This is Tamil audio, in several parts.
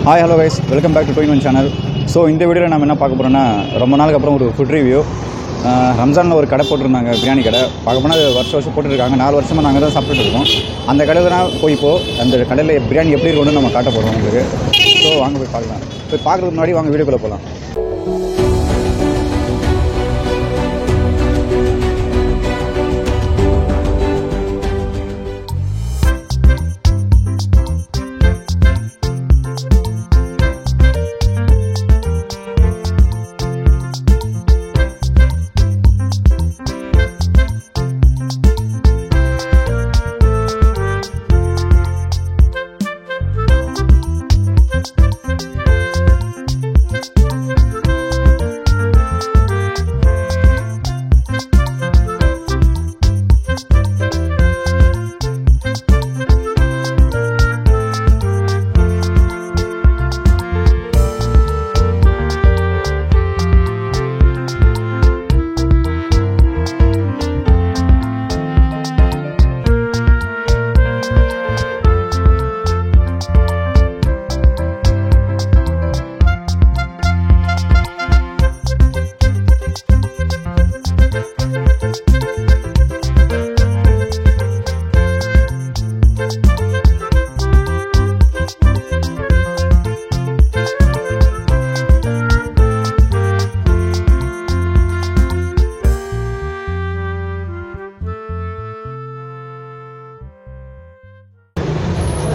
Hi, hello guys, welcome back to 2-in-1 channel. So இந்த வீடியோவில் நம்ம என்ன பார்க்க போகிறோம்னா ரொம்ப நாளுக்கு அப்புறம் ஒரு ஃபுட் ரிவ்யூ. ரம்ஜானில் ஒரு கடை போட்டிருந்தாங்க, பிரியாணி கடை. பார்க்க போனால் வருஷம் போட்டுருக்காங்க. 4 வருஷமாக நாங்கள் தான் சாப்பிட்டுட்டு இருக்கோம். அந்த கடையில் தான் அந்த கடையில் பிரியாணி எப்படி இருக்குன்னு நம்ம காட்ட போகிறோம் உங்களுக்கு. ஸோ வாங்க போய் பார்க்கலாம். போய் பார்க்குறதுக்கு முன்னாடி வாங்க வீடியோக்குள்ளே போகலாம்.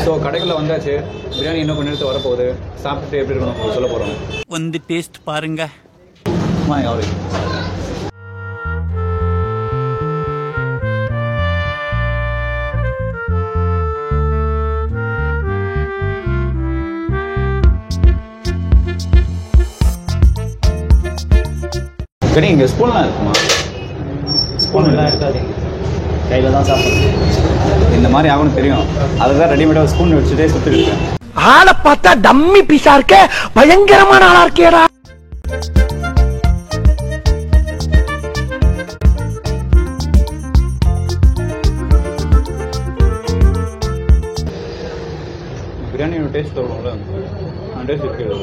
ஸோ கடைக்குள்ளே வந்தாச்சு. பிரியாணி இன்னும் கொஞ்சம் நேரத்தில் வரப்போகுது. சாப்பிட்டு எப்படி இருக்கணும் சொல்ல போகிறோம். வந்து டேஸ்ட் பாருங்க. சரி, இங்கே ஸ்பூன்லாம் இருக்குமா? ஸ்பூன்லாம் இருக்காது, கையில் தான் சாப்பிடுறது. இந்த மாதிரி ஆகணும் தெரியும். அதுதான் ரெடிமேடாக ஸ்பூன் வச்சுட்டே சுற்றிட்டு இருக்கேன். ஆளை பார்த்தா டம்மி பீஸா இருக்க, பயங்கரமான ஆளா இருக்கேடா. பிரியாணியோட டேஸ்ட் வரும்ல, அந்த டேஸ்ட் இருக்குது.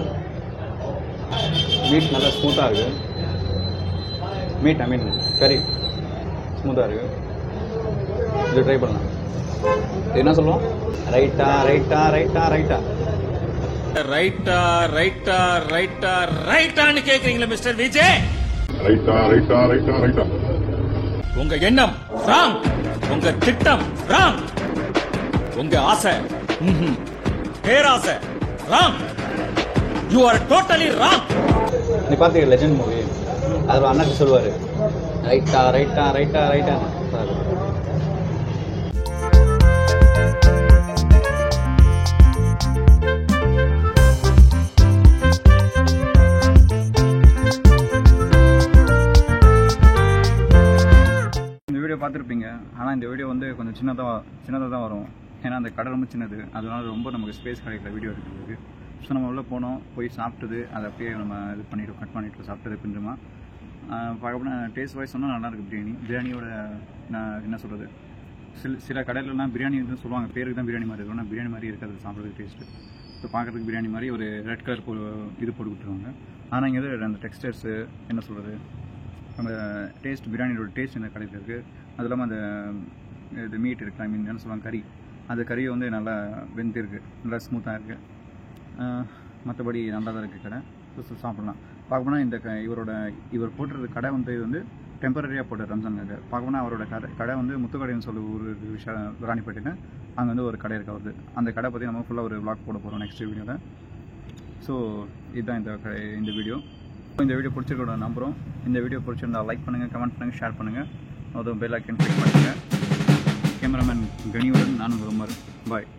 மீட் நல்லா ஸ்மூத்தாக இருக்குது. மீட் கறி ஸ்மூத்தாக இருக்குது. இது ட்ரை பண்ணலாம். என்ன சொல்லுவோம்? ரைட்டா ரைட்டா ரைட்டா ரைட்டா ரைட்டா ரைட்டா ரைட்டா ரைட்டான்னு கேக்குறீங்களா மிஸ்டர் விஜய்? ரைட்டா ரைட்டா ரைட்டா ரைட்டா. உங்க எண்ணம் ராங், உங்க திட்டம் ராங், உங்க ஆசை பேராசை wrong. You are totally wrong. நீ பார்த்துக்க லெஜண்ட் மூவி, அதில் அண்ணாக்கு சொல்லுவார் ரைட்டா ரைட்டா ரைட்டா ரைட்டா. பார்த்துருப்பீங்க. ஆனால் இந்த வீடியோ வந்து கொஞ்சம் சின்னதாக தான் வரும். ஏன்னா அந்த கடை ரொம்ப சின்னது, அதனால ரொம்ப நமக்கு ஸ்பேஸ் கிடைக்கல வீடியோ எடுக்கிறதுக்கு. ஸோ நம்ம உள்ளே போய் சாப்பிட்டது அதை அப்படியே நம்ம இது பண்ணிவிட்டு கட் பண்ணிவிட்டு சாப்பிட்டது கொஞ்சமாக பார்க்க போனால் டேஸ்ட் வைஸ் சொன்னால் நல்லாயிருக்கு. பிரியாணியோட நான் என்ன சொல்கிறது, சில கடையிலலாம் பிரியாணி வந்து சொல்லுவாங்க பேருக்கு தான் பிரியாணி மாதிரி இருக்கும், ஆனால் பிரியாணி மாதிரி இருக்காது சாப்பிட்றதுக்கு டேஸ்ட்டு. ஸோ பார்க்குறதுக்கு பிரியாணி மாதிரி ஒரு ரெட் கலர் இது போட்டு கொடுத்துருவாங்க. ஆனால் இங்கே அந்த டெக்ஸ்டர்ஸு என்ன சொல்கிறது, அந்த டேஸ்ட் பிரியாணியோட டேஸ்ட் இந்த கடையில் இருக்குது. அது இல்லாமல் அந்த இது மீட் இருக்குது, என்ன சொல்லுவாங்க கறி, அந்த கறியை வந்து நல்லா வெந்து இருக்குது, நல்லா ஸ்மூத்தாக இருக்குது. மற்றபடி நல்லா தான் இருக்குது கடை. சாப்பிட்லாம். பார்க்க போனால் இந்த இவர் போட்டுறது கடை வந்து இது வந்து டெம்பரரியாக போட்டார் ரம்ஜானுக்கு. பார்க்க போனால் அவரோட கடை வந்து முத்துக்கடைன்னு சொல்லி ஒரு ராணிப்பேட்டையில் அங்கே வந்து ஒரு கடை இருக்குது அவருக்கு. அந்த கடை பற்றி நம்ம ஃபுல்லாக ஒரு விளாக் போட போகிறோம் நெக்ஸ்ட் வீடியோவில். ஸோ இதுதான் இந்த வீடியோ. இந்த வீடியோ பிடிச்சிருக்கோட நம்புகிறோம். இந்த வீடியோ பிடிச்சிருந்தா லைக் பண்ணுங்கள், கமெண்ட் பண்ணுங்கள், ஷேர் பண்ணுங்கள். அதுவும் பெல் ஐக்கன் கிளிக் பண்ணுங்கள். கேமராமேன் கனியுடன் நான் உமர். பாய்.